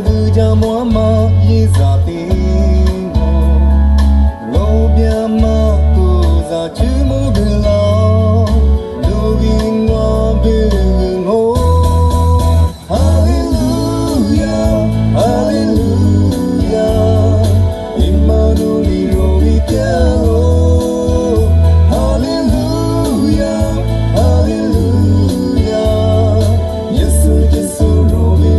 cứ cha mua mà ye ra tin lo bia mà cô ra chữ mô bì lao lo bin hoa bin ngô Hallelujah Hallelujah Emmanuel rovi piano Hallelujah Hallelujah Yesu Yesu rovi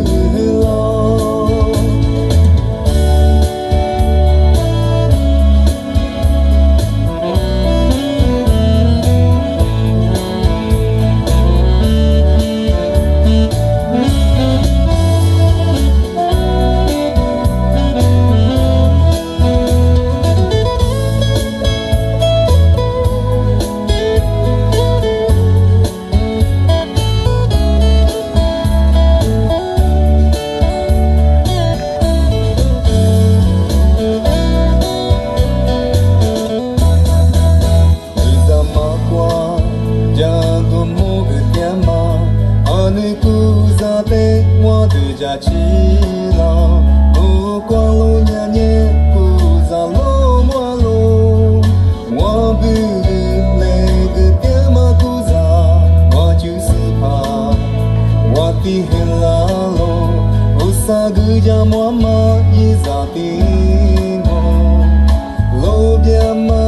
Cha chi la ô qua lô nhà nhẹ cô ra lô mua lô mua bự lệ cứ tiếng mà cô ra mua chữ sư pa mua ti hình la lô ô sa cứ ra mua mà ye ra ti mo lô bia mà